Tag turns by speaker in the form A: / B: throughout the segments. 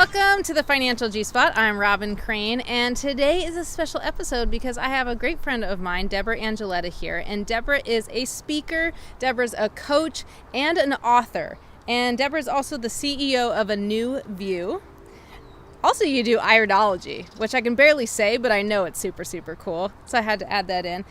A: Welcome to the Financial G-Spot. I'm Robin Crane, and today is a special episode because I have a great friend of mine, Debra Angilletta, here. And Debra is a speaker, Debra's a coach, and an author. And Debra's also the CEO of A New View. Also, you do iridology, which I can barely say, but I know it's super, super cool. So I had to add that in.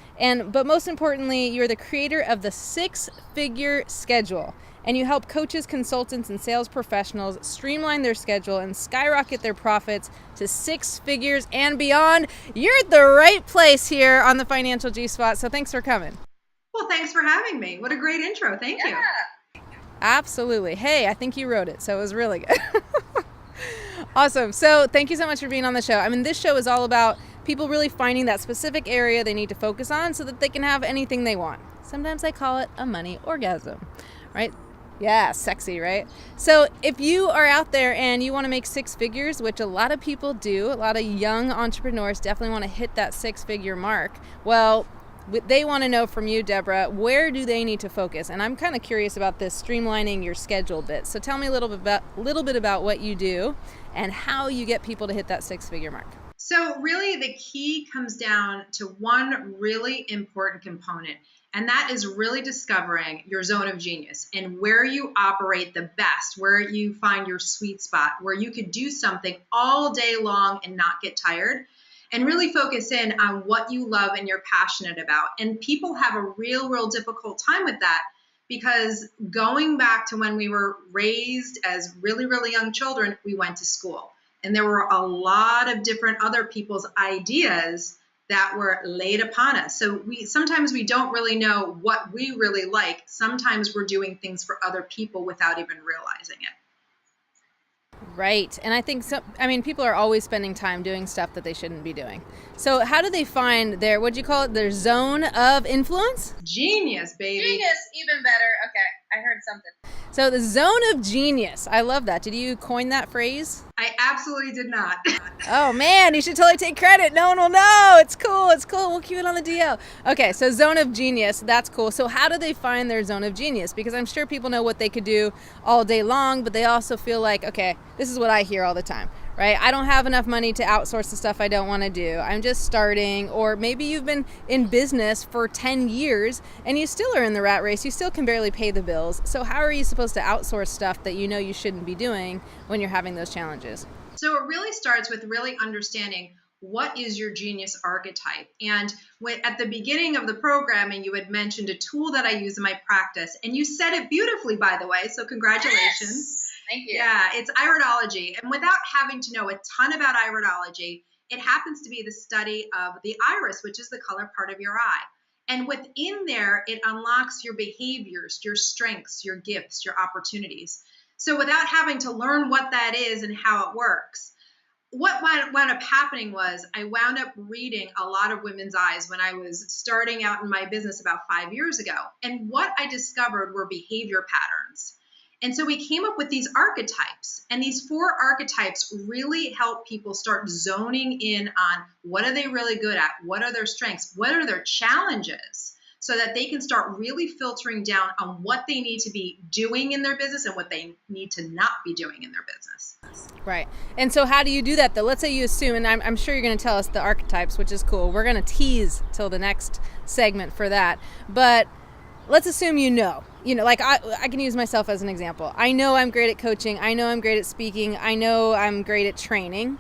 A: But most importantly, you're the creator of the Six-Figure Schedule. And you help coaches, consultants, and sales professionals streamline their schedule and skyrocket their profits to six figures and beyond. You're at the right place here on the Financial G-Spot, so thanks for coming.
B: Well, thanks for having me. What a great intro. Thank you.
A: Absolutely. Hey, I think you wrote it, so it was really good. Awesome. So thank you so much for being on the show. I mean, this show is all about people really finding that specific area they need to focus on so that they can have anything they want. Sometimes I call it a money orgasm, right? Yeah, sexy, right? So if you are out there and you want to make six figures, which a lot of people do, a lot of young entrepreneurs definitely want to hit that six-figure mark. Well, they want to know from you, Debra, where do they need to focus? And I'm kind of curious about this streamlining your schedule bit. So tell me a little bit about what you do and how you get people to hit that six-figure mark.
B: So really the key comes down to one really important component, and that is really discovering your zone of genius and where you operate the best, where you find your sweet spot, where you could do something all day long and not get tired, and really focus in on what you love and you're passionate about. And people have a real difficult time with that because going back to when we were raised as really young children, we went to school. And there were a lot of different other people's ideas that were laid upon us. So sometimes we don't really know what we really like. Sometimes we're doing things for other people without even realizing it.
A: Right. And I think people are always spending time doing stuff that they shouldn't be doing. So how do they find their, what'd you call it, their zone of influence?
B: Genius, baby.
C: Genius, even better. Okay, I heard something.
A: So the zone of genius. I love that. Did you coin that phrase?
B: I absolutely did not.
A: Oh man, you should totally take credit. No one will know. It's cool. We'll keep it on the DL. Okay, so zone of genius. That's cool. So how do they find their zone of genius? Because I'm sure people know what they could do all day long, but they also feel like, okay, this is what I hear all the time, right? I don't have enough money to outsource the stuff I don't want to do. I'm just starting. Or maybe you've been in business for 10 years and you still are in the rat race. You still can barely pay the bills. So how are you supposed to outsource stuff that you know you shouldn't be doing when you're having those challenges?
B: So it really starts with really understanding what is your genius archetype. And at the beginning of the programming, you had mentioned a tool that I use in my practice, and you said it beautifully, by the way. So congratulations.
C: Yes. Thank you.
B: Yeah, it's iridology. And without having to know a ton about iridology, it happens to be the study of the iris, which is the color part of your eye. And within there, it unlocks your behaviors, your strengths, your gifts, your opportunities. So without having to learn what that is and how it works, what wound up happening was I wound up reading a lot of women's eyes when I was starting out in my business about 5 years ago. And what I discovered were behavior patterns. And so we came up with these archetypes, and these 4 archetypes really help people start zoning in on what are they really good at, what are their strengths, what are their challenges, so that they can start really filtering down on what they need to be doing in their business and what they need to not be doing in their business.
A: Right. And so how do you do that though? Let's say you assume, and I'm sure you're going to tell us the archetypes, which is cool. We're going to tease till the next segment for that. But let's assume like I can use myself as an example. I know I'm great at coaching. I know I'm great at speaking. I know I'm great at training.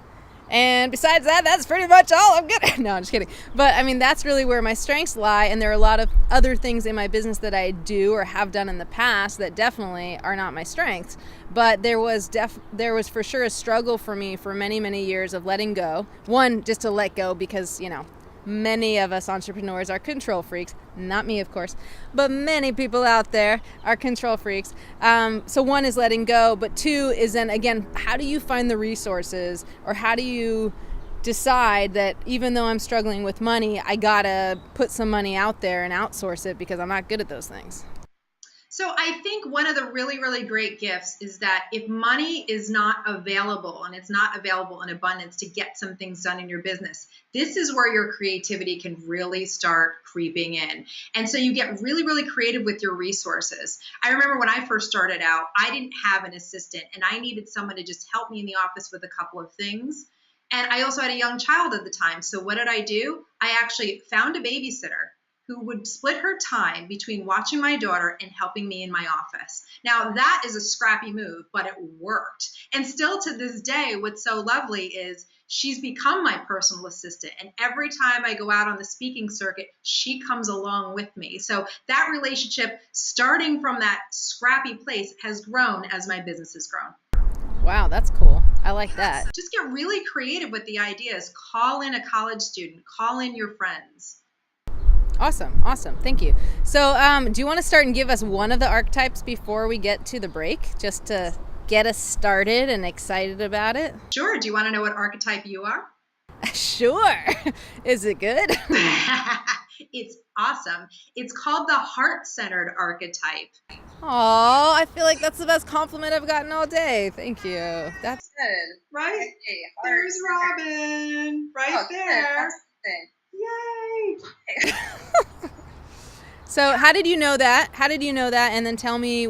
A: And besides that, that's pretty much all I'm good at. No, I'm just kidding. But I mean, that's really where my strengths lie. And there are a lot of other things in my business that I do or have done in the past that definitely are not my strengths. But there was for sure a struggle for me for many years of letting go. One, just to let go because, many of us entrepreneurs are control freaks. Not me, of course, but many people out there are control freaks. So one is letting go, but 2 is then, again, how do you find the resources, or how do you decide that even though I'm struggling with money, I gotta put some money out there and outsource it because I'm not good at those things?
B: So I think one of the really, really great gifts is that if money is not available and it's not available in abundance to get some things done in your business, this is where your creativity can really start creeping in. And so you get really, really creative with your resources. I remember when I first started out, I didn't have an assistant and I needed someone to just help me in the office with a couple of things. And I also had a young child at the time. So what did I do? I actually found a babysitter who would split her time between watching my daughter and helping me in my office. Now, that is a scrappy move, but it worked. And still to this day, what's so lovely is she's become my personal assistant. And every time I go out on the speaking circuit, she comes along with me. So that relationship, starting from that scrappy place, has grown as my business has grown.
A: Wow, that's cool. I like that.
B: Just get really creative with the ideas. Call in a college student, call in your friends.
A: Awesome. Thank you. So do you want to start and give us one of the archetypes before we get to the break, just to get us started and excited about it?
B: Sure. Do you want to know what archetype you are?
A: Sure. Is it good?
B: It's awesome. It's called the heart-centered archetype.
A: Oh, I feel like that's the best compliment I've gotten all day. Thank you. That's
C: Good.
B: Right?
C: Hey,
B: There's Robin. Right there. Yay.
A: So how did you know that? And then tell me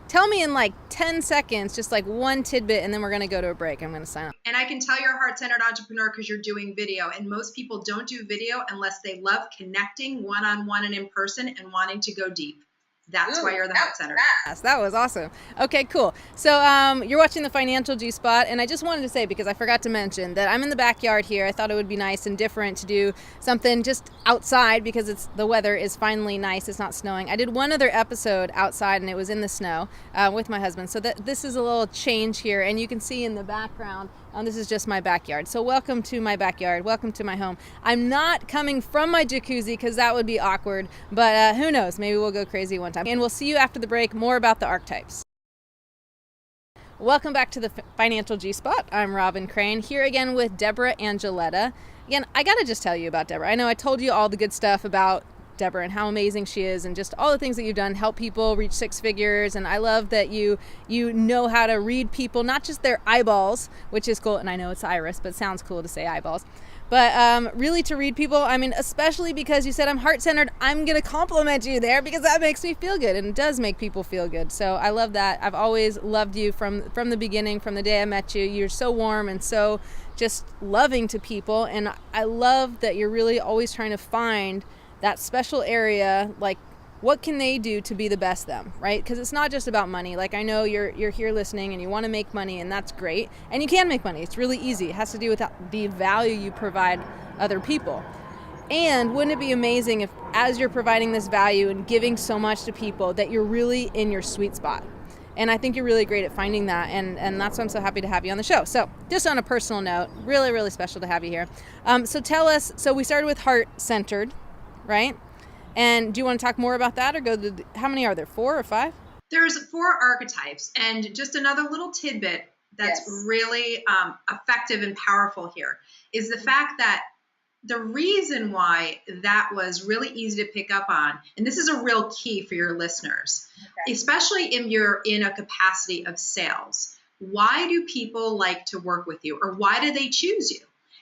A: tell me in like 10 seconds, just like one tidbit, and then we're going to go to a break. I'm going to sign up.
B: And I can tell you're a heart-centered entrepreneur because you're doing video. And most people don't do video unless they love connecting one-on-one and in person and wanting to go deep. That's why you're the heart-centered.
A: Yes, that was awesome. Okay, cool. So you're watching the Financial G-Spot, and I just wanted to say, because I forgot to mention, that I'm in the backyard here. I thought it would be nice and different to do something just outside because the weather is finally nice. It's not snowing. I did one other episode outside, and it was in the snow with my husband. So this is a little change here, and you can see in the background, this is just my backyard. So welcome to my backyard. Welcome to my home. I'm not coming from my jacuzzi because that would be awkward, but who knows? Maybe we'll go crazy one time. And we'll see you after the break. More about the archetypes. Welcome back to the Financial G-Spot. I'm Robin Crane, here again with Debra Angilletta. Again, I got to just tell you about Debra. I know I told you all the good stuff about Debra and how amazing she is and just all the things that you've done, help people reach six figures. And I love that you know how to read people, not just their eyeballs, which is cool. And I know it's iris, but it sounds cool to say eyeballs. But really to read people, I mean, especially because you said I'm heart-centered, I'm going to compliment you there because that makes me feel good, and it does make people feel good. So I love that. I've always loved you from the beginning, from the day I met you. You're so warm and so just loving to people. And I love that you're really always trying to find that special area, like what can they do to be the best them, right? Because it's not just about money. Like I know you're here listening and you want to make money, and that's great. And you can make money. It's really easy. It has to do with the value you provide other people. And wouldn't it be amazing if, as you're providing this value and giving so much to people, that you're really in your sweet spot? And I think you're really great at finding that, and that's why I'm so happy to have you on the show. So just on a personal note, really, really special to have you here. So tell us, so we started with heart-centered, right? And do you want to talk more about that, or how many are there, 4 or 5?
B: There's 4 archetypes. And just another little tidbit that's really effective and powerful here is the fact that the reason why that was really easy to pick up on, and this is a real key for your listeners, especially if you're in a capacity of sales. Why do people like to work with you, or why do they choose you?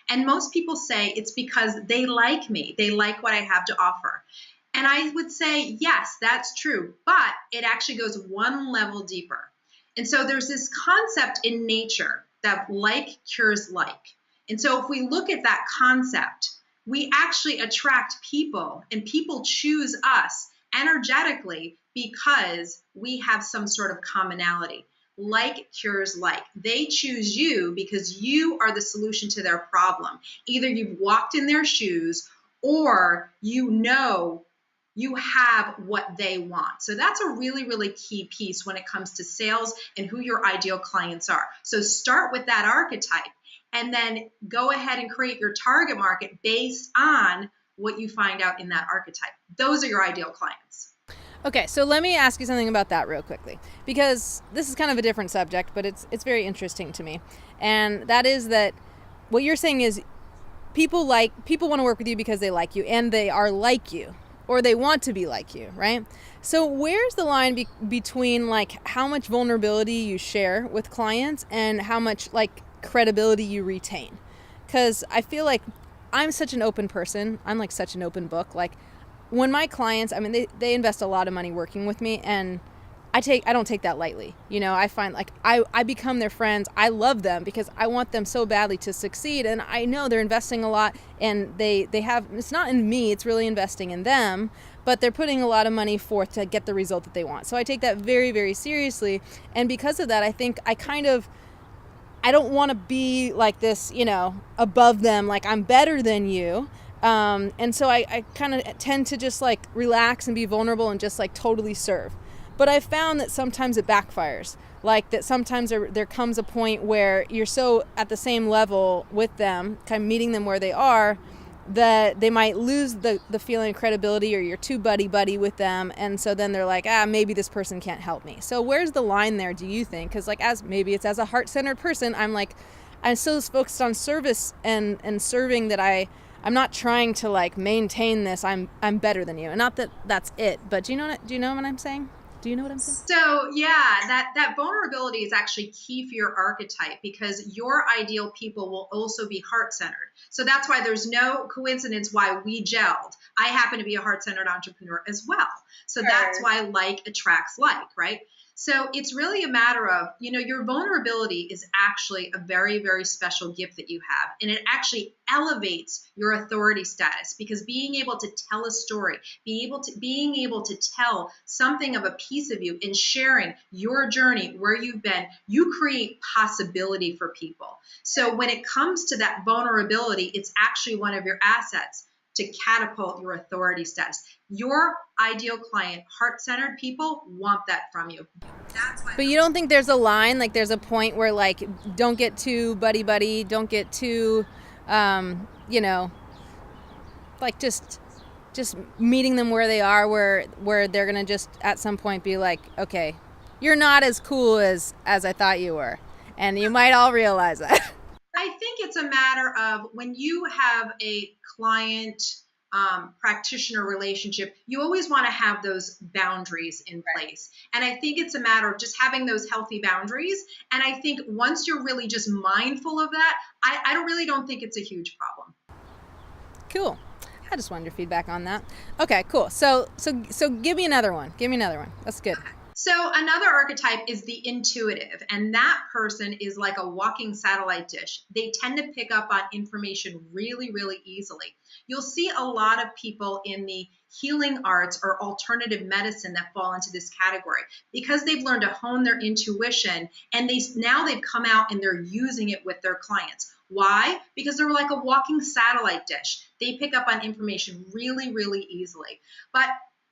B: And most people say it's because they like me. They like what I have to offer. And I would say, yes, that's true, but it actually goes one level deeper. And so there's this concept in nature that like cures like. And so if we look at that concept, we actually attract people, and people choose us energetically because we have some sort of commonality. Like cures like. They choose you because you are the solution to their problem. Either you've walked in their shoes, or you know you have what they want. So that's a really, really key piece when it comes to sales and who your ideal clients are. So start with that archetype, and then go ahead and create your target market based on what you find out in that archetype. Those are your ideal clients.
A: Okay, so let me ask you something about that real quickly, because this is kind of a different subject, but it's very interesting to me. And that is that what you're saying is people want to work with you because they like you and they are like you. or they want to be like you, right? So where's the line between like how much vulnerability you share with clients and how much like credibility you retain? Because I feel like I'm such an open person. I'm like such an open book. Like when my clients, I mean, they invest a lot of money working with me, and I don't take that lightly. You know, I find like I become their friends. I love them because I want them so badly to succeed. And I know they're investing a lot, and they have, it's not in me, it's really investing in them, but they're putting a lot of money forth to get the result that they want. So I take that very, very seriously. And because of that, I think I don't want to be like this, you know, above them, like I'm better than you. And so I kind of tend to just like relax and be vulnerable and just like totally serve. But I've found that sometimes it backfires. Like that sometimes there comes a point where you're so at the same level with them, kind of meeting them where they are, that they might lose the feeling of credibility, or you're too buddy with them. And so then they're like, maybe this person can't help me. So where's the line there, do you think? Because like maybe it's as a heart-centered person, I'm so focused on service and serving that I'm not trying to like maintain this I'm better than you. And not that that's it, but do you know what I'm saying? Do you know what I'm saying?
B: So yeah, that vulnerability is actually key for your archetype, because your ideal people will also be heart-centered. So that's why there's no coincidence why we gelled. I happen to be a heart-centered entrepreneur as well. So that's why like attracts like, right? So it's really a matter of, you know, your vulnerability is actually a very, very special gift that you have. And it actually elevates your authority status, because being able to tell a story, being able to tell something of a piece of you and sharing your journey, where you've been, you create possibility for people. So when it comes to that vulnerability, it's actually one of your assets to catapult your authority status. Your ideal client, heart-centered people, want that from you. That's why.
A: But you don't think there's a line, like there's a point where like, don't get too buddy, don't get too, you know, like just meeting them where they are, where they're gonna just at some point be like, okay, you're not as cool as I thought you were, and you might all realize that.
B: I think it's a matter of when you have a client practitioner relationship, you always want to have those boundaries in place. And I think it's a matter of just having those healthy boundaries. And I think once you're really just mindful of that, I don't think it's a huge problem.
A: Cool. I just wanted your feedback on that. Okay, cool. So give me another one. That's good.
B: So another archetype is the intuitive, and that person is like a walking satellite dish. They tend to pick up on information really, really easily. You'll see a lot of people in the healing arts or alternative medicine that fall into this category, because they've learned to hone their intuition, and they've come out and they're using it with their clients. Why? Because they're like a walking satellite dish. They pick up on information really, really easily. But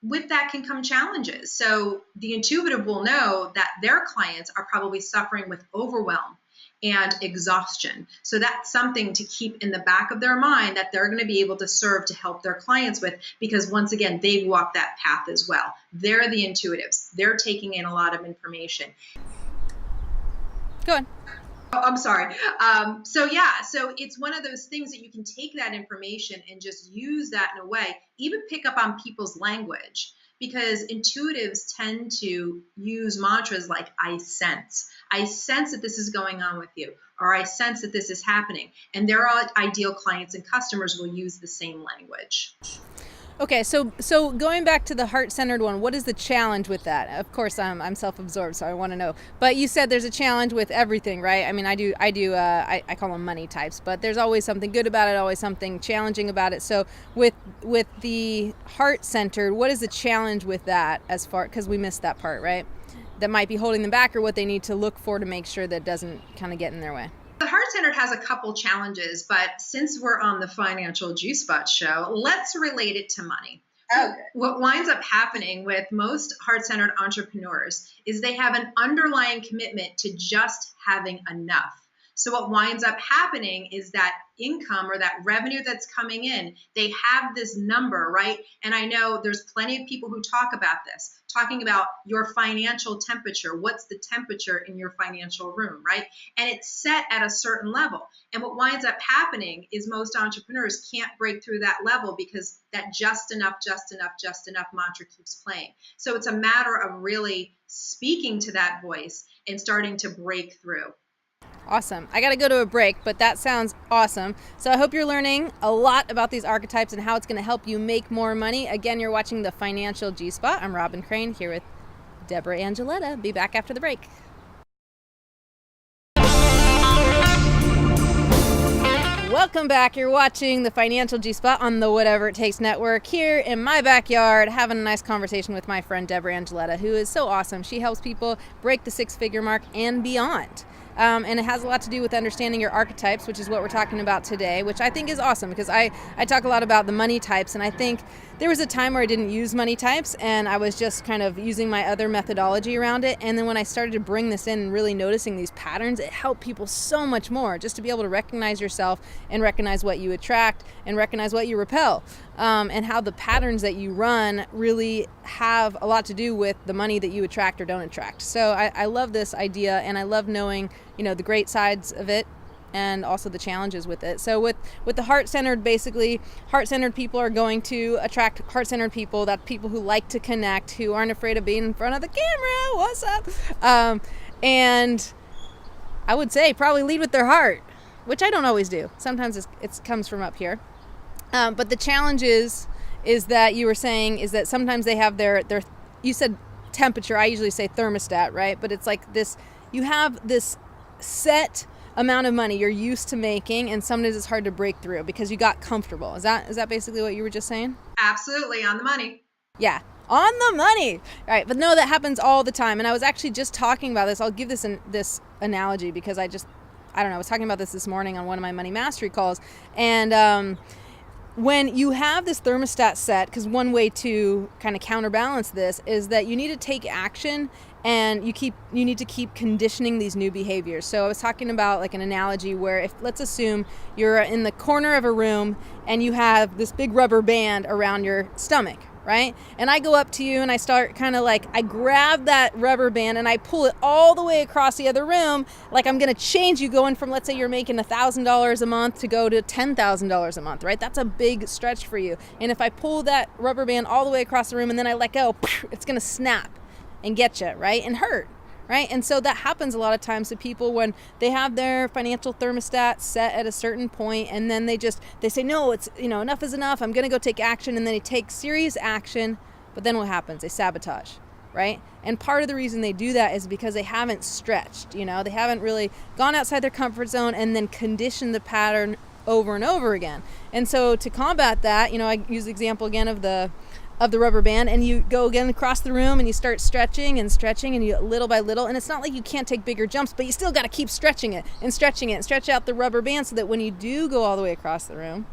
B: with that can come challenges. So the intuitive will know that their clients are probably suffering with overwhelm and exhaustion. So that's something to keep in the back of their mind that they're going to be able to serve to help their clients with, because once again, they've walked that path as well. They're the intuitives. They're taking in a lot of information.
A: Go on.
B: Oh, I'm sorry. So it's one of those things that you can take that information and just use that in a way, even pick up on people's language, because intuitives tend to use mantras like, I sense that this is going on with you, or I sense that this is happening. And their ideal clients and customers will use the same language.
A: Okay, so going back to the heart-centered one, what is the challenge with that? Of course, I'm self-absorbed, so I want to know. But you said there's a challenge with everything, right? I mean, I call them money types, but there's always something good about it, always something challenging about it. So with the heart-centered, what is the challenge with that, as far, because we missed that part, right? That might be holding them back, or what they need to look for to make sure that it doesn't kind of get in their way.
B: The heart-centered has a couple challenges, but since we're on the Financial Juice Spot show, let's relate it to money.
C: Okay.
B: What winds up happening with most heart-centered entrepreneurs is they have an underlying commitment to just having enough. So what winds up happening is that income or that revenue that's coming in, they have this number, right? And I know there's plenty of people who talk about this, talking about your financial temperature. What's the temperature in your financial room, right? And it's set at a certain level. And what winds up happening is most entrepreneurs can't break through that level because that just enough mantra keeps playing. So it's a matter of really speaking to that voice and starting to break through.
A: Awesome. I got to go to a break, but that sounds awesome. So I hope you're learning a lot about these archetypes and how it's going to help you make more money. Again, you're watching the Financial G-Spot. I'm Robin Crane here with Debra Angilletta. Be back after the break. Welcome back. You're watching the Financial G-Spot on the Whatever It Takes Network here in my backyard, having a nice conversation with my friend Debra Angilletta, who is so awesome. She helps people break the six-figure mark and beyond. And it has a lot to do with understanding your archetypes, which is what we're talking about today, which I think is awesome because I talk a lot about the money types, and I think there was a time where I didn't use money types and I was just kind of using my other methodology around it. And then when I started to bring this in and really noticing these patterns, it helped people so much more just to be able to recognize yourself and recognize what you attract and recognize what you repel, and how the patterns that you run really have a lot to do with the money that you attract or don't attract. So I love this idea, and I love knowing, the great sides of it and also the challenges with it. So with the heart-centered, basically, heart-centered people are going to attract heart-centered people. That's people who like to connect, who aren't afraid of being in front of the camera. What's up? And I would say probably lead with their heart, which I don't always do. Sometimes it comes from up here. But the challenge is that you were saying is that sometimes they have their you said temperature. I usually say thermostat, right? But it's like this, you have this set amount of money you're used to making, and sometimes it's hard to break through because you got comfortable. Is that basically what you were just saying?
B: Absolutely, on the money.
A: Yeah, on the money. All right, but no, that happens all the time. And I was actually just talking about this. I'll give this analogy because I don't know, I was talking about this morning on one of my money mastery calls. And when you have this thermostat set, because one way to kind of counterbalance this is that you need to take action, and you need to keep conditioning these new behaviors. So I was talking about like an analogy where if, let's assume you're in the corner of a room and you have this big rubber band around your stomach, right? And I go up to you and I start kind of like, I grab that rubber band and I pull it all the way across the other room, like I'm gonna change you going from, let's say you're making $1,000 a month to go to $10,000 a month, right? That's a big stretch for you. And if I pull that rubber band all the way across the room and then I let go, it's gonna snap and get you, right? And hurt, right? And so that happens a lot of times to people when they have their financial thermostat set at a certain point, and then they say, no, it's, enough is enough. I'm going to go take action. And then they take serious action, but then what happens? They sabotage, right? And part of the reason they do that is because they haven't stretched, they haven't really gone outside their comfort zone and then conditioned the pattern over and over again. And so to combat that, I use the example again of the rubber band, and you go again across the room and you start stretching and you little by little, and it's not like you can't take bigger jumps, but you still got to keep stretching it and stretch out the rubber band so that when you do go all the way across the room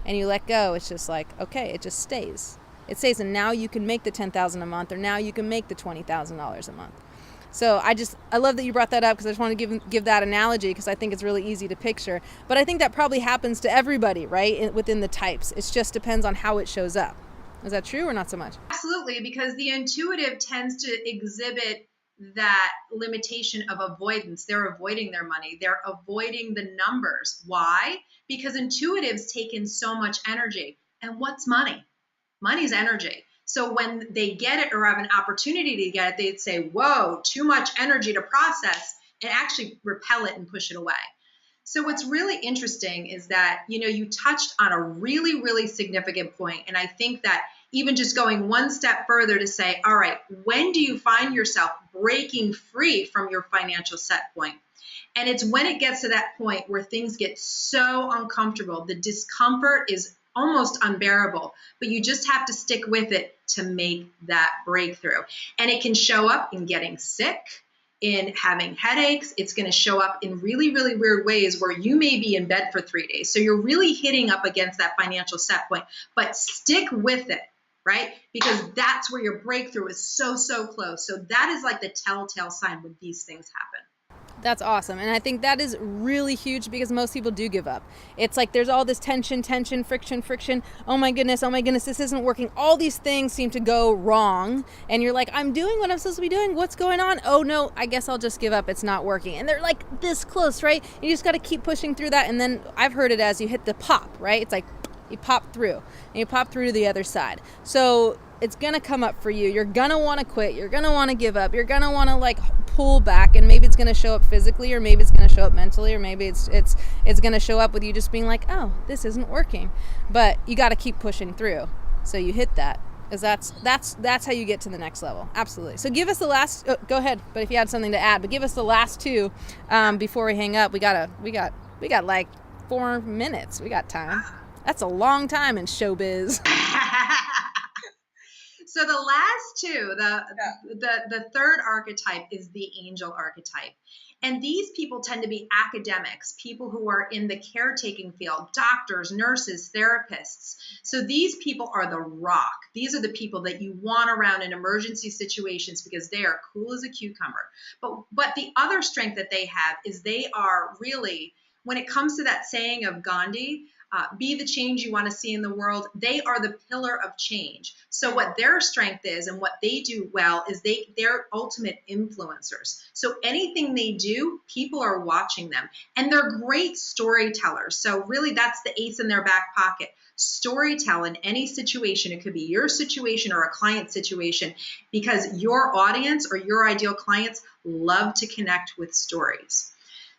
A: and you let go, it's just like, okay, it just stays. It stays, and now you can make the $10,000 a month, or now you can make the $20,000 a month. So I love that you brought that up because I just want to give that analogy because I think it's really easy to picture. But I think that probably happens to everybody, right, within the types. It just depends on how it shows up. Is that true or not so much?
B: Absolutely, because the intuitive tends to exhibit that limitation of avoidance. They're avoiding their money. They're avoiding the numbers. Why? Because intuitives take in so much energy. And what's money? Money's energy. So when they get it or have an opportunity to get it, they'd say, whoa, too much energy to process, and actually repel it and push it away. So what's really interesting is that, you touched on a really, really significant point. And I think that even just going one step further to say, all right, when do you find yourself breaking free from your financial set point? And it's when it gets to that point where things get so uncomfortable, the discomfort is almost unbearable, but you just have to stick with it to make that breakthrough. And it can show up in getting sick, in having headaches. It's going to show up in really, really weird ways where you may be in bed for 3 days. So you're really hitting up against that financial set point, but stick with it, right? Because that's where your breakthrough is so, so close. So that is like the telltale sign when these things happen.
A: That's awesome. And I think that is really huge because most people do give up. It's like there's all this tension, friction. Oh my goodness, this isn't working. All these things seem to go wrong. And you're like, I'm doing what I'm supposed to be doing. What's going on? Oh no, I guess I'll just give up. It's not working. And they're like this close, right? You just got to keep pushing through that. And then I've heard it as you hit the pop, right? It's like you pop through and you pop through to the other side. So it's going to come up for you. You're going to want to quit. You're going to want to give up. You're going to want to like pull back, and maybe it's going to show up physically, or maybe it's going to show up mentally, or maybe it's going to show up with you just being like, oh, this isn't working. But you got to keep pushing through. So you hit that, because that's how you get to the next level. Absolutely. So give us the last, go ahead, but if you had something to add, but give us the last two before we hang up. We got like 4 minutes. We got time. That's a long time in showbiz.
B: So the last two, the third archetype is the angel archetype. And these people tend to be academics, people who are in the caretaking field, doctors, nurses, therapists. So these people are the rock. These are the people that you want around in emergency situations because they are cool as a cucumber. But the other strength that they have is they are really, when it comes to that saying of Gandhi, be the change you want to see in the world, they are the pillar of change. So what their strength is and what they do well is they're ultimate influencers. So anything they do, people are watching them. And they're great storytellers. So really that's the ace in their back pocket. Storytell in any situation. It could be your situation or a client situation, because your audience or your ideal clients love to connect with stories.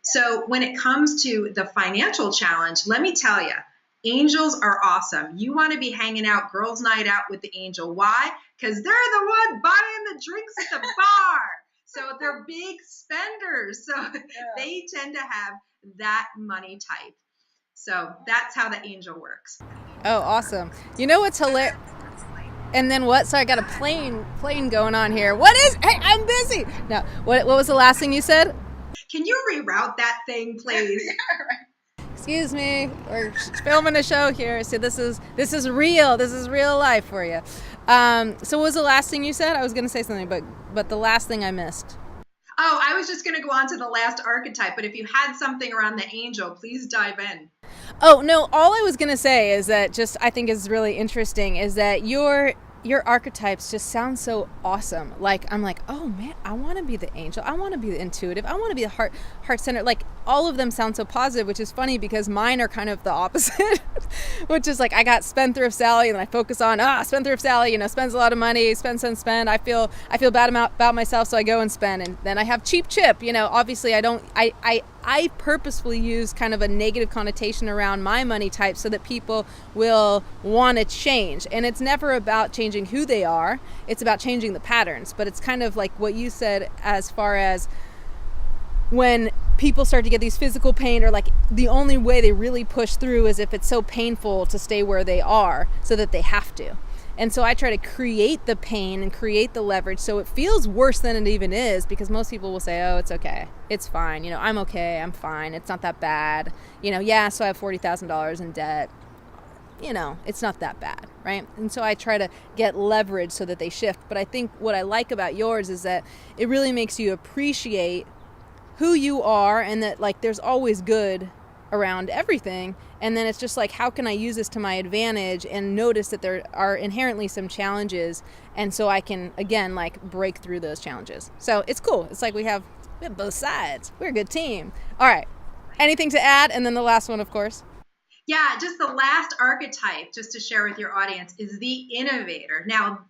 B: So when it comes to the financial challenge, let me tell you, angels are awesome. You want to be hanging out, girls' night out with the angel. Why? Because they're the one buying the drinks at the bar. So they're big spenders. So they tend to have that money type. So that's how the angel works.
A: Oh, awesome. You know what's hilarious? And then what? So I got a plane going on here. Hey, I'm busy. No, what was the last thing you said?
B: Can you reroute that thing, please?
A: Excuse me, we're filming a show here, so this is real. This is real life for you. So what was the last thing you said? I was going to say something, but the last thing I missed.
B: Oh, I was just going to go on to the last archetype, but if you had something around the angel, please dive in.
A: Oh, no, all I was going to say is that just I think is really interesting is that your archetypes just sound so awesome. Like, I'm like, oh man, I want to be the angel. I want to be the intuitive. I want to be the heart-centered. Like, all of them sound so positive, which is funny because mine are kind of the opposite, which is like, I got spendthrift Sally, and I focus on, spendthrift Sally, spends a lot of money, spend. I feel bad about myself, so I go and spend. And then I have cheap Chip, obviously I purposefully use kind of a negative connotation around my money type so that people will want to change. And it's never about changing who they are. It's about changing the patterns. But it's kind of like what you said as far as when people start to get these physical pain, or like the only way they really push through is if it's so painful to stay where they are so that they have to. And so I try to create the pain and create the leverage so it feels worse than it even is, because most people will say, oh, it's okay. It's fine. I'm okay. I'm fine. It's not that bad. So I have $40,000 in debt. It's not that bad, right? And so I try to get leverage so that they shift. But I think what I like about yours is that it really makes you appreciate who you are, and that like there's always good around everything. And then it's just like, how can I use this to my advantage and notice that there are inherently some challenges, and so I can again like break through those challenges. So it's cool. It's like we have both sides. We're a good team. All right, anything to add? And then the last one, of course.
B: Yeah, just the last archetype, just to share with your audience, is the innovator. Now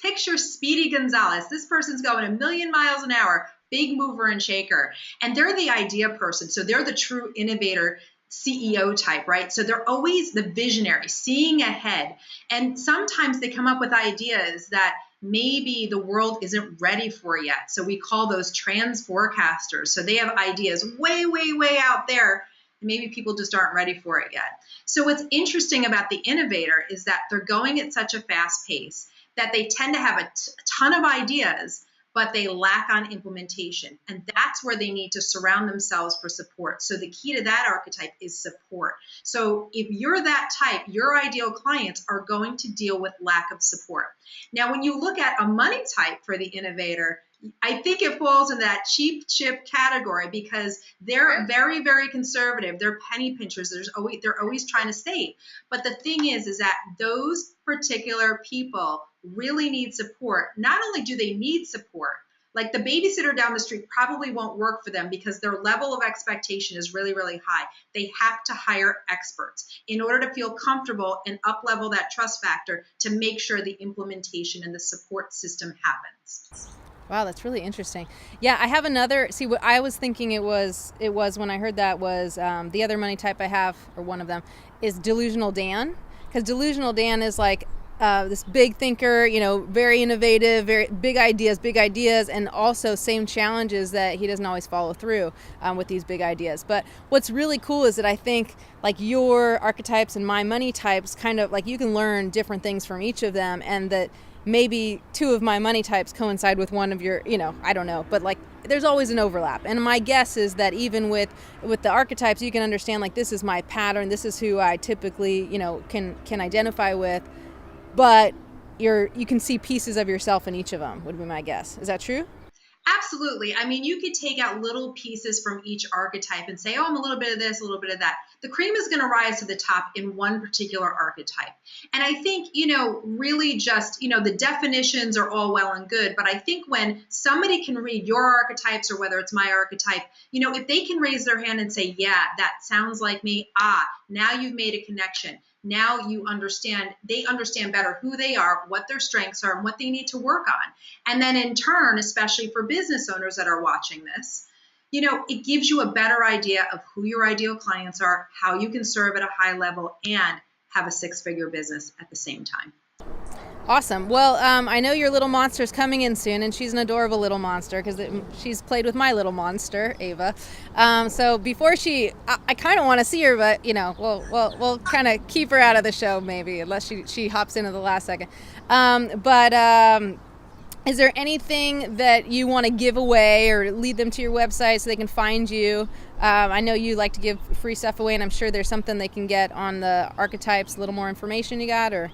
B: picture Speedy Gonzalez. This person's going 1,000,000 miles an hour, big mover and shaker. And they're the idea person. So they're the true innovator CEO type, right? So they're always the visionary, seeing ahead. And sometimes they come up with ideas that maybe the world isn't ready for yet. So we call those trans forecasters. So they have ideas way, way, way out there. And maybe people just aren't ready for it yet. So what's interesting about the innovator is that they're going at such a fast pace that they tend to have a ton of ideas, but they lack on implementation. And that's where they need to surround themselves for support. So the key to that archetype is support. So if you're that type, your ideal clients are going to deal with lack of support. Now, when you look at a money type for the innovator, I think it falls in that cheap chip category because they're very, very conservative. They're penny pinchers. They're always trying to save. But the thing is that those particular people really need support. Not only do they need support, like the babysitter down the street probably won't work for them because their level of expectation is really, really high. They have to hire experts in order to feel comfortable and up-level that trust factor to make sure the implementation and the support system happens.
A: Wow, that's really interesting. Yeah, I have another. See, what I was thinking it was when I heard that was the other money type I have, or one of them, is delusional Dan. Because delusional Dan is like this big thinker, very innovative, very big ideas, and also same challenges that he doesn't always follow through with these big ideas. But what's really cool is that I think like your archetypes and my money types kind of like you can learn different things from each of them, and that maybe two of my money types coincide with one of your, I don't know, but like there's always an overlap. And my guess is that even with the archetypes, you can understand like this is my pattern, this is who I typically, can identify with, but you can see pieces of yourself in each of them, would be my guess. Is that true?
B: Absolutely. I mean, you could take out little pieces from each archetype and say, oh, I'm a little bit of this, a little bit of that. The cream is going to rise to the top in one particular archetype. And I think, really just, the definitions are all well and good. But I think when somebody can read your archetypes or whether it's my archetype, if they can raise their hand and say, yeah, that sounds like me. Now you've made a connection. Now they understand better who they are, what their strengths are, and what they need to work on. And then in turn, especially for business owners that are watching this, it gives you a better idea of who your ideal clients are, how you can serve at a high level, and have a six-figure business at the same time.
A: Awesome. Well, I know your little monster's coming in soon, and she's an adorable little monster because she's played with my little monster, Ava. So before I kind of want to see her, but we'll kind of keep her out of the show maybe, unless she hops in at the last second. Is there anything that you want to give away or lead them to your website so they can find you? I know you like to give free stuff away, and I'm sure there's something they can get on the archetypes, a little more information you got, or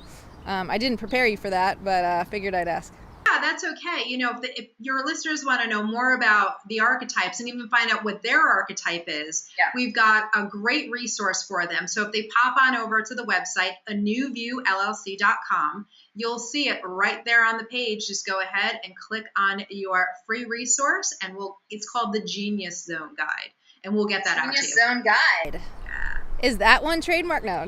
A: I didn't prepare you for that, but figured I'd ask.
B: Yeah, that's okay. If your listeners want to know more about the archetypes and even find out what their archetype is, We've got a great resource for them. So if they pop on over to the website, anewviewllc.com, you'll see it right there on the page. Just go ahead and click on your free resource, and it's called the Genius Zone Guide, and we'll get that out to you.
C: Genius Zone Guide.
B: Yeah.
A: Is that one trademark? No.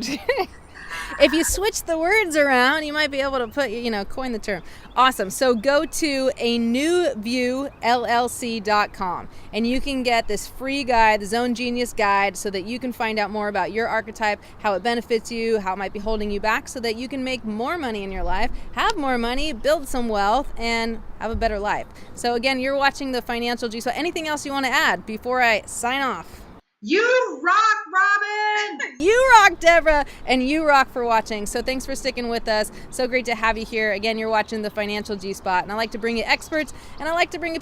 A: If you switch the words around, you might be able to put, coin the term. Awesome. So go to anewviewllc.com and you can get this free guide, the Zone Genius Guide, so that you can find out more about your archetype, how it benefits you, how it might be holding you back, so that you can make more money in your life, have more money, build some wealth, and have a better life. So again, you're watching the Financial G. So anything else you want to add before I sign off?
B: You rock, Robin!
A: You rock, Debra, and you rock for watching. So thanks for sticking with us. So great to have you here. Again, you're watching the Financial G-Spot, and I like to bring you experts, and I like to bring you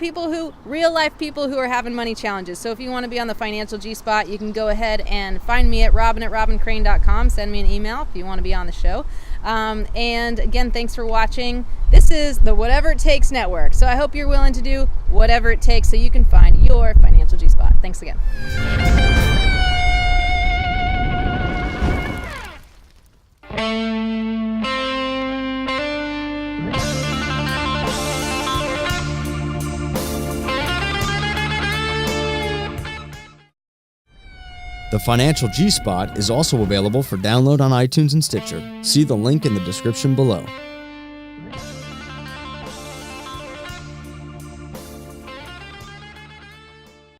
A: real-life people who are having money challenges. So if you want to be on the Financial G-Spot, you can go ahead and find me at robin@robincrane.com. Send me an email if you want to be on the show. And again, thanks for watching. This is the Whatever It Takes Network. So I hope you're willing to do whatever it takes so you can find your Financial G-Spot. Thanks again.
D: The Financial G-Spot is also available for download on iTunes and Stitcher. See the link in the description below.